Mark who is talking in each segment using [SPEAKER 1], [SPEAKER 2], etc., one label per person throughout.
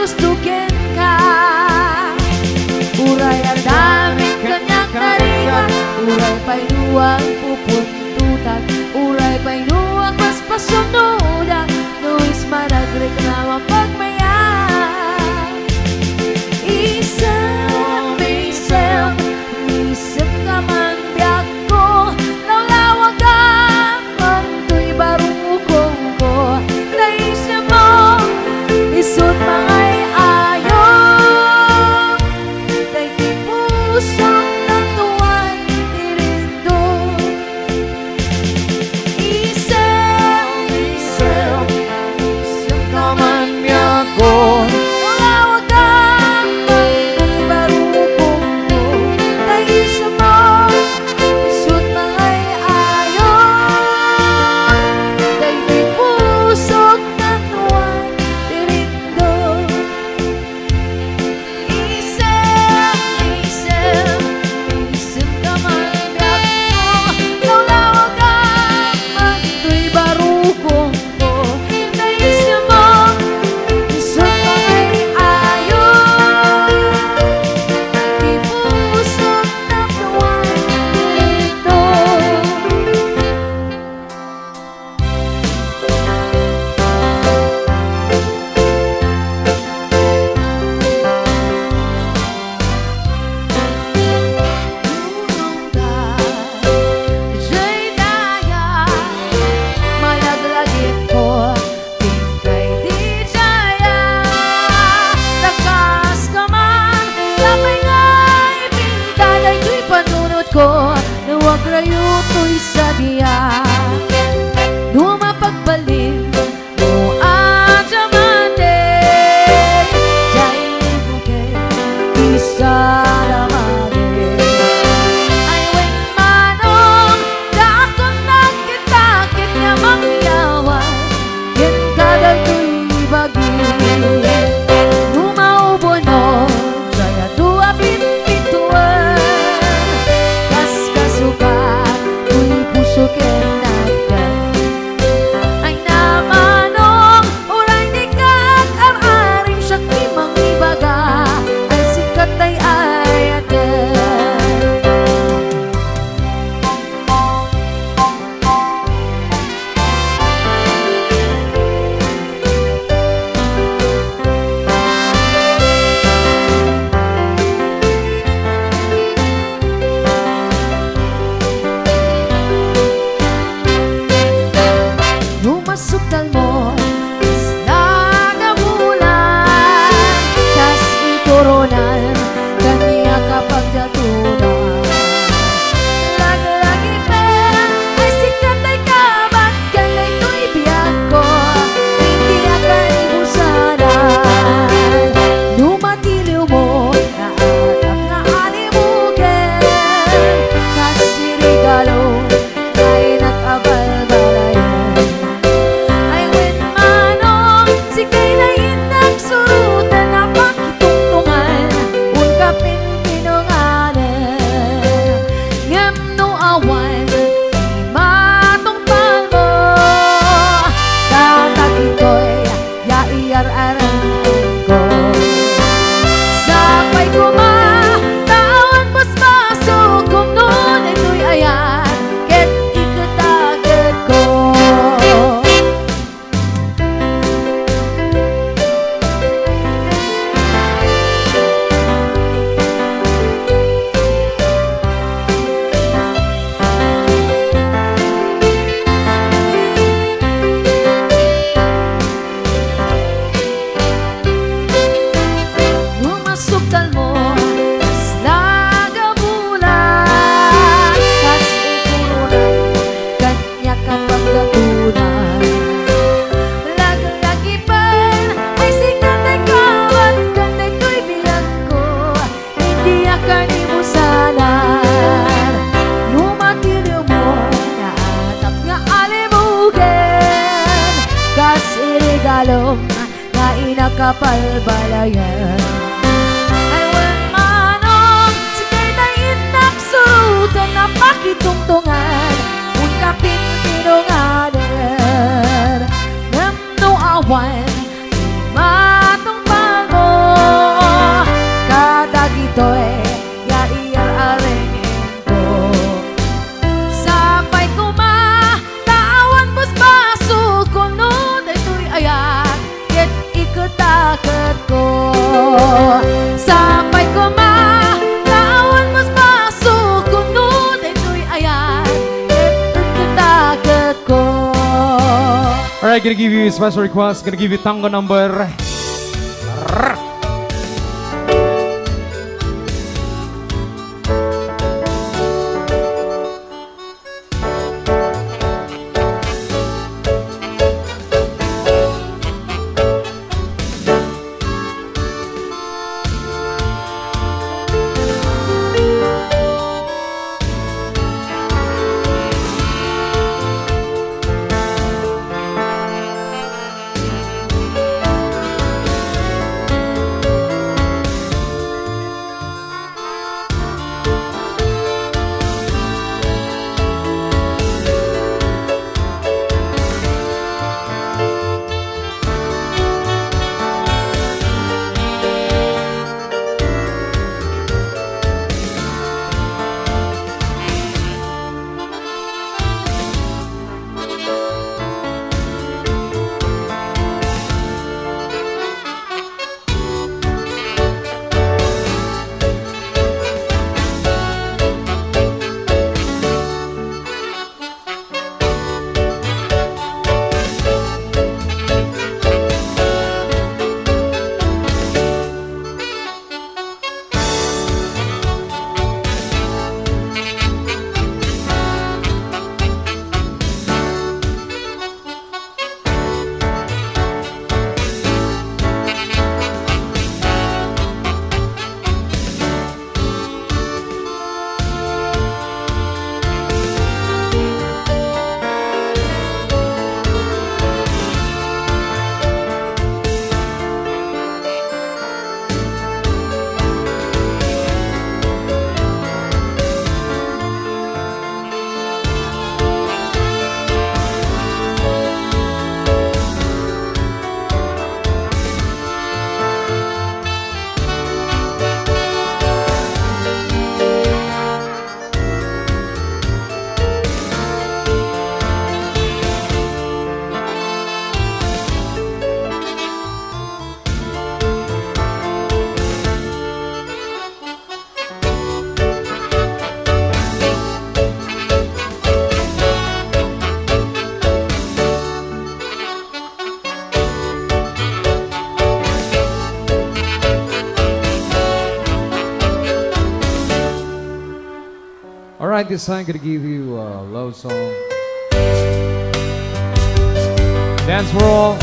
[SPEAKER 1] tustugin ka. Uray ang daming kanyang narigan, uray pa'y luwang pupuntutan, uray pa'y luwang mas pasunudan, nuis managreklama pagmayan. Isang misem, misem ka man biyak ko, lawlawag ang manto'y barukong ko. Naisip mo, isot mangay ayaw, kay di pusong natuway tirindo. Isem, misem, misem ka man biyak ko, lawlawag ang manto'y barukong ko. Naisip mo, isot mangay ayaw, kay di pusong natuway tirindo. Isem, isem, isem ka man biyak ko, lawlawag ang manto'y barukong ko. Naisip mo, isot mangay ayaw, di pusong natuway tirindo. Tulong ka, siya'y daya, malaglagip ko, tingkay di jaya. Takas ka man, lapay nga'y pintaday ko'y panunod ko, nawag rayo to'y sabiya. Lumapagbalin mo adya mande, jay bukay, isa damage. Ay wen manong, dakon nagkitakit niya mangyawan, yan kadag ko'y bagi. Lumaubo no, jaya dua pintuan, kas kasuka, ko'y puso kenagan. Ay namanong, uray di kag ar-arim syakti mangibaga, ay sikat ay ayagan. Lumasuktan mo, is nagamulan, kas iturunan, kanya kapag jatunan. Lagi-lagi pera, ay sikat ay kabat, kanay to'y biyak ko, hindi akan ibusanan. Lumatiliw mo, naatap na alimugan, kasi regalo, ay nag-abal-balayan. Ay wen manong, si kailain nagsurutan na pakitungtungan, ungkapin pinungalan. Ngam no awan, di matungpal mo, tatagin ko'y yaiyar-aran ko. Sapay ko tawan mas masok, kung nun ay to'y ayan, ket ikatagad ko. Lumasuktan mo, kas nagamulan, kas iturunan, kanya kapag gatunan. Lagi-lagi pan, ay sikat ay kawat, kanay to'y biyak ko, hindi akan ibusanan. Lumatiliw mo, naatap nga alimugan, kas irigalo, nga inakapal-balayan. Ay wen manong, si kailain nagsurutan na pakitungtungan, ungkapin pinungalan. Ngam no awan, di matungpal mo, ito'y yaiyaring ko. Sapay kumatawan pos basog kunod ito'y ayan ket ikatakot ko. Sapay kumatawan pos basog kunod ito'y ayan ket ikatakot ko.
[SPEAKER 2] Alright, gonna give you a special request. Gonna give you tango number. Alright, this time I'm gonna give you a love song. Dance roll.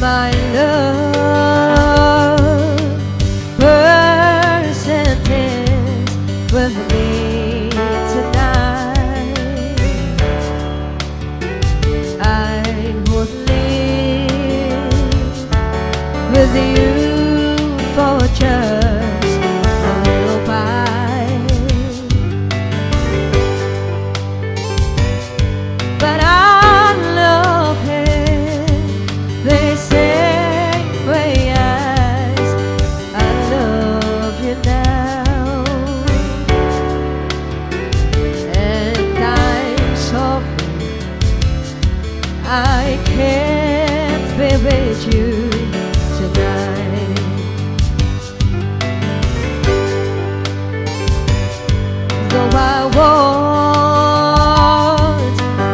[SPEAKER 1] My love percentage with me tonight. I would live with you for just a little while, but I love him the same way as I love you now. And I'm sorry I can't be with you tonight. Though I want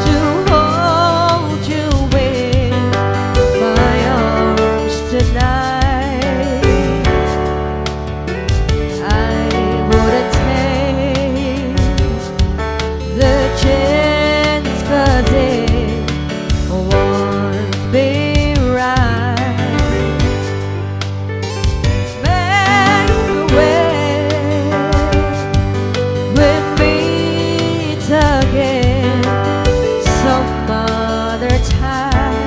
[SPEAKER 1] to hold you in my arms tonight, I wouldn't take the chance, 'cause it won't be right. Maybe we'll meet again some other time.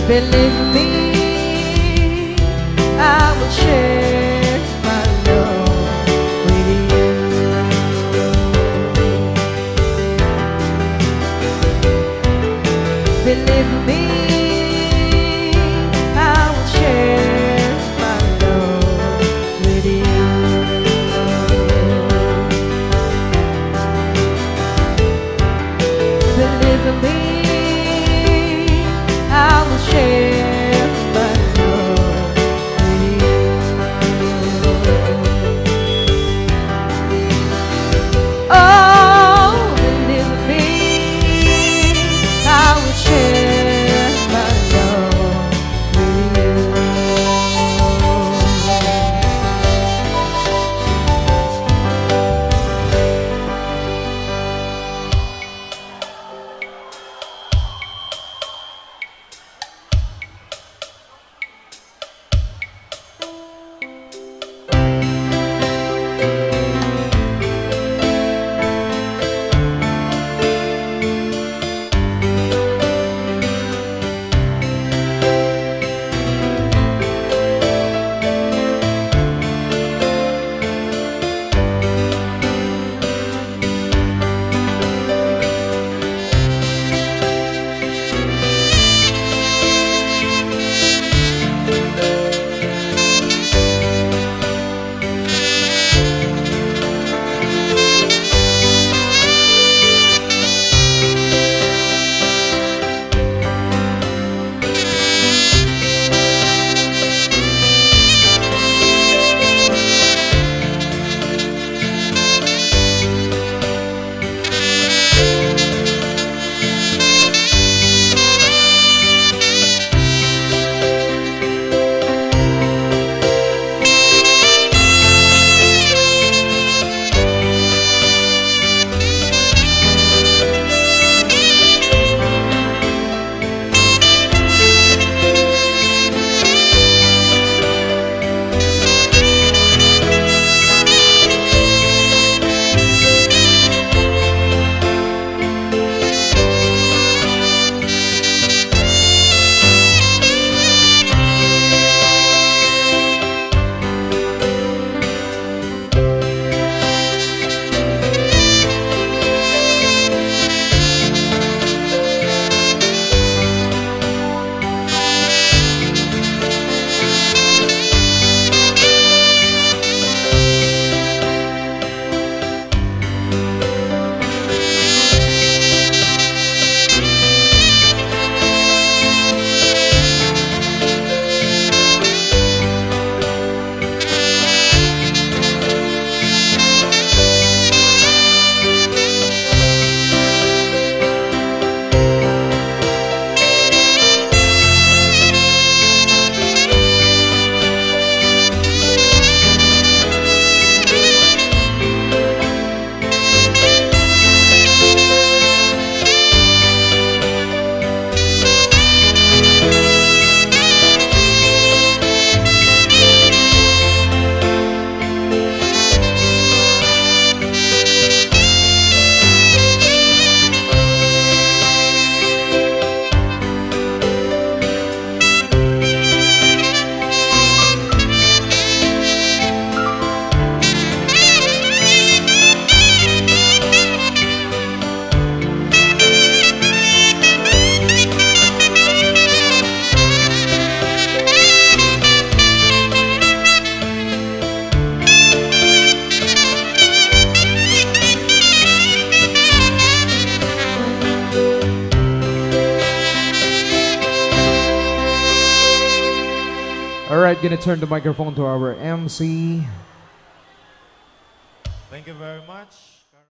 [SPEAKER 1] Believe me, I will share my love with you. Believe me, I will share my love with you. Believe me, I will share my love with you. Oh, believe me, I will share my love with you.
[SPEAKER 2] Alright, gonna turn the microphone to our MC.
[SPEAKER 3] Thank you very much.